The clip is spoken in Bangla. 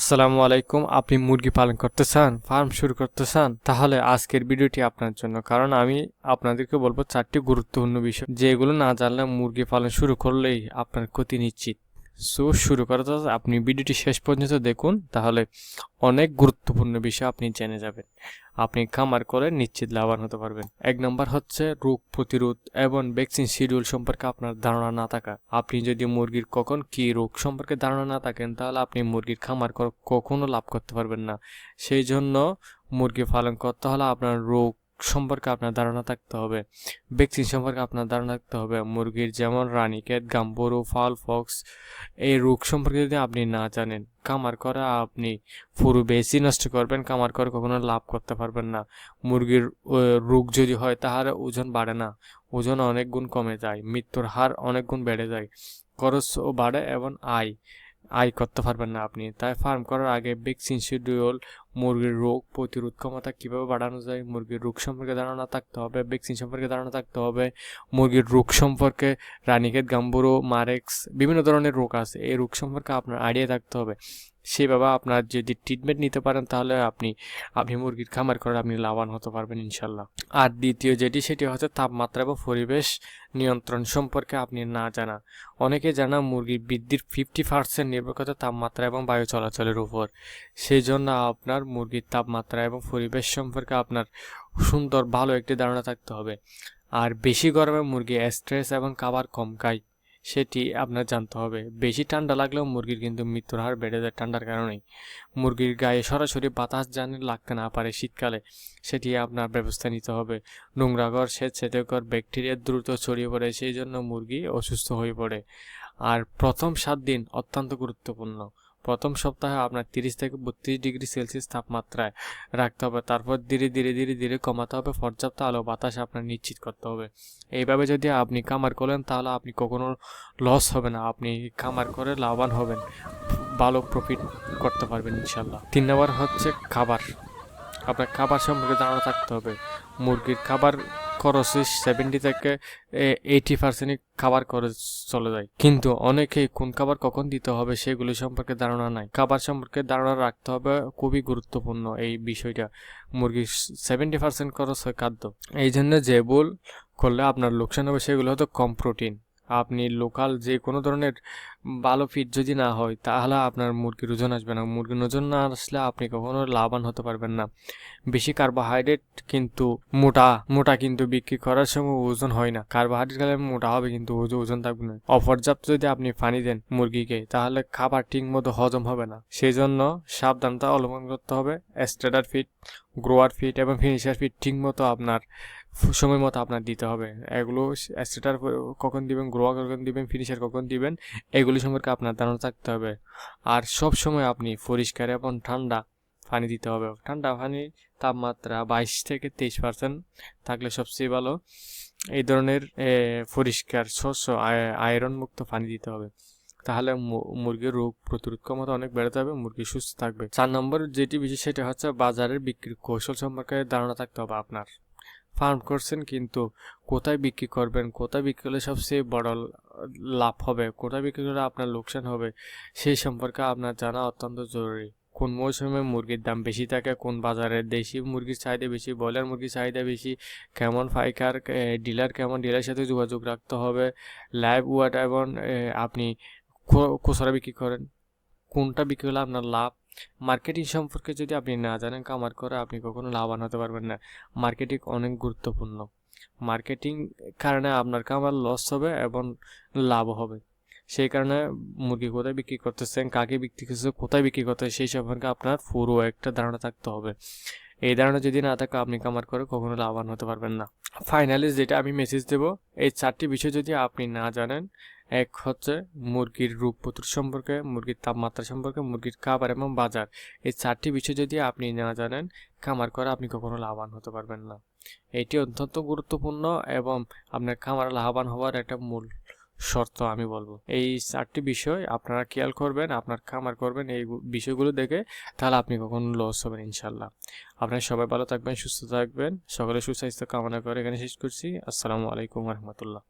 আসসালামু আলাইকুম। আপনি মুরগি পালন করতে চান, ফার্ম শুরু করতে চান, তাহলে আজকের ভিডিওটি আপনার জন্য। কারণ আমি আপনাদেরকে বলবো 4টি গুরুত্বপূর্ণ বিষয়, যেগুলো না জানলে মুরগি পালন শুরু করলেই আপনার ক্ষতি নিশ্চিত। শুরু করাতে আপনি ভিডিওটি শেষ পর্যন্ত দেখুন, তাহলে অনেক গুরুত্বপূর্ণ বিষয় আপনি জেনে যাবেন। আপনি খামার করে নিশ্চিত লাভবান হতে পারবেন। 1 নম্বর হচ্ছে রোগ প্রতিরোধ এবং ভ্যাকসিন শিডিউল সম্পর্কে আপনার ধারণা না থাকা। আপনি যদি মুরগির কখন কি রোগ সম্পর্কে ধারণা না থাকেন, তাহলে আপনি মুরগির খামার কখনো লাভ করতে পারবেন না। সেই জন্য মুরগি পালন করতে হলে আপনার রোগ সম্পর্কে আপনার ধারণা থাকতে হবে, ভ্যাকসিন সম্পর্কে আপনার ধারণা থাকতে হবে। মুরগির যেমন রানীক্ষেত, গাম্বরু, ফাউল পক্স, এই রোগ সম্পর্কে যদি আপনি না জানেন, খামার করে আপনি পুরো বেশি নষ্ট করবেন, খামার করে কখনো লাভ করতে পারবেন না। মুরগির রোগ যদি হয় তাহলে ওজন বাড়ে না, ওজন অনেক গুণ কমে যায়, মৃত্যুর হার অনেক গুণ বেড়ে যায়, খরচও বাড়ে এবং আয় করতে পারবেন না আপনি। তাই ফার্ম করার আগে ভ্যাকসিন শিডিউল, মুরগির রোগ প্রতিরোধ ক্ষমতা কীভাবে বাড়ানো যায়, মুরগির রোগ সম্পর্কে ধারণা থাকতে হবে, ভ্যাকসিন সম্পর্কে ধারণা থাকতে হবে। মুরগির রোগ সম্পর্কে রানীক্ষেত, গাম্বুরু, মারেক্স, বিভিন্ন ধরনের রোগ আছে, এই রোগ সম্পর্কে আপনার আইডিয়া থাকতে হবে। সেভাবে আপনার যদি ট্রিটমেন্ট নিতে পারেন, তাহলে আপনি মুরগির খামার করে আপনি লাভবান হতে পারবেন ইনশাল্লাহ। আর দ্বিতীয় সেটি হচ্ছে তাপমাত্রা এবং পরিবেশ নিয়ন্ত্রণ সম্পর্কে আপনি না জানা। অনেকে জানা মুরগির বৃদ্ধির 50% নির্ভর করে তাপমাত্রা এবং বায়ু চলাচলের উপর। সেই জন্য আপনার মুরগির তাপমাত্রা এবং পরিবেশ সম্পর্কে আপনার সুন্দর ভালো একটি ধারণা থাকতে হবে। আর বেশি গরমে মুরগি স্ট্রেস এবং খাবার কম খায়, সেটি আপনার জানতে হবে। বেশি ঠান্ডা লাগলেও মুরগির কিন্তু মৃত্যুর হার বেড়ে যায় ঠান্ডার কারণেই। মুরগির গায়ে সরাসরি বাতাস জানি লাগতে না পারে শীতকালে, সেটি আপনার ব্যবস্থা নিতে হবে। নোংরা ঘর, স্যাঁতসেঁতে ঘর, ব্যাকটেরিয়া দ্রুত ছড়িয়ে পড়ে, সেই জন্য মুরগি অসুস্থ হয়ে পড়ে। আর প্রথম 7 দিন অত্যন্ত গুরুত্বপূর্ণ। প্রথম সপ্তাহে আপনার 30 থেকে 32 ডিগ্রি সেলসিয়াস তাপমাত্রায় রাখতে হবে। তারপর ধীরে ধীরে ধীরে ধীরে কমাতে হবে। পর্যাপ্ত আলো বাতাস আপনার নিশ্চিত করতে হবে। এইভাবে যদি আপনি খামার করেন, তাহলে আপনি কখনো লস হবে না, আপনি খামার করে লাভবান হবেন, ভালো প্রফিট করতে পারবেন ইনশাল্লাহ। 3 নম্বর হচ্ছে খাবার। আপনার খাবার সম্পর্কে ধারণা থাকতে হবে। মুরগির খাবার খরচে 70 থেকে 80% খাবার খরচ চলে যায়, কিন্তু অনেকেই কোন খাবার কখন দিতে হবে সেগুলি সম্পর্কে ধারণা নাই। খাবার সম্পর্কে ধারণা রাখতে হবে, খুবই গুরুত্বপূর্ণ এই বিষয়টা। মুরগির 70% খরচ হয় খাদ্য। এই জন্য যে ভুল করলে আপনার লোকসান হবে সেগুলো হয়তো কম প্রোটিন। আপনি লোকাল যে কোনো ধরনের ভালো ফিড যদি না হয়, তাহলে আপনার মুরগির ওজন আসবে না। মুরগির ওজন না আসলে আপনি কখনো লাভবান হতে পারবেন না। বেশি কার্বোহাইড্রেট কিন্তু মোটা কিন্তু বিক্রি করার সময় ওজন হয় না। কার্বোহাইড্রেট খেলে মোটা হবে কিন্তু ওজন থাকবে না। অপর্যাপ্ত যদি আপনি পানি দেন মুরগিকে, তাহলে খাবার ঠিক মতো হজম হবে না। সেই জন্য সাবধানতা অবলম্বন করতে হবে। স্ট্যান্ডার্ড ফিড, গ্রোয়ার ফিড এবং ফিনিশার ফিড ঠিক মতো আপনার সময় মতো আপনার দিতে হবে। এগুলো স্টার্টার কখন দিবেন, গ্রোয়ার কখন দিবেন, ফিনিশার কখন দিবেন, এগুলি সম্পর্কে আপনার ধারণা থাকতে হবে। আর সব সময় আপনি পরিষ্কার এবং ঠান্ডা পানি দিতে হবে। ঠান্ডা পানির তাপমাত্রা 22 থেকে 23% থাকলে সবচেয়ে ভালো। এই ধরনের পরিষ্কার স্বচ্ছ আয়রন মুক্ত পানি দিতে হবে, তাহলে মুরগির রোগ প্রতিরোধ ক্ষমতা অনেক বেড়ে যাবে, মুরগি সুস্থ থাকবে। 4 নম্বর যেটি বিষয় সেটা হচ্ছে বাজারের বিক্রির কৌশল সম্পর্কে ধারণা থাকতে হবে আপনার। ফার্ম করছেন কিন্তু কোথায় বিক্রি করবেন, কোথায় বিক্রি করলে সবচেয়ে বড় লাভ হবে, কোথায় বিক্রি করলে আপনার লোকসান হবে, সেই সম্পর্কে আপনার জানা অত্যন্ত জরুরি। কোন মৌসুমে মুরগির দাম বেশি থাকে, কোন বাজারে দেশি মুরগির চাহিদা বেশি, ব্রয়লার মুরগির চাহিদা বেশি, কেমন পাইকার ডিলার, কেমন ডিলারের সাথে যোগাযোগ রাখতে হবে। লাইভ ওয়াট এবং আপনি খুচরা বিক্রি করেন, কোনটা বিক্রি হলে আপনার লাভ। মার্কেটিং সম্পর্কে যদি আপনি না জানেন, খামার করে আপনি কখনো লাভবান হতে পারবেন না। মার্কেটিং অনেক গুরুত্বপূর্ণ। মার্কেটিং কারণে আপনার খামার লস হবে এবং লাভ হবে। সেই কারণে মুরগি কোথায় বিক্রি করতেছেন, কাকে বিক্রি করতেছে, কোথায় বিক্রি করতে, সেই সম্পর্কে আপনার পুরো একটা ধারণা থাকতে হবে। এই ধারণা যদি না থাকে, আপনি খামার করে কখনো লাভবান হতে পারবেন না। ফাইনালি যেটা আমি মেসেজ দেব, এই 4টি বিষয় যদি আপনি না জানেন, এক হচ্ছে মুরগির রোগ প্রতিরোধ সম্পর্কে, মুরগির তাপমাত্রা সম্পর্কে, মুরগির খাবার এবং বাজার। এই 4টি বিষয় যদি আপনি না জানেন, খামার করে আপনি কখনো লাভবান হতে পারবেন না। এটি অত্যন্ত গুরুত্বপূর্ণ এবং আপনার খামার লাভবান হওয়ার একটা মূল শর্ত আমি বলবো। এই 4টি বিষয় আপনারা খেয়াল করবেন, আপনার খামার করবেন এই বিষয়গুলো দেখে, তাহলে আপনি কখনো লস হবেন ইনশাল্লাহ। আপনারা সবাই ভালো থাকবেন, সুস্থ থাকবেন, সকলে সুস্বাস্থ্য কামনা করে এখানে শেষ করছি। আসসালামু আলাইকুম রহমতুল্লাহ।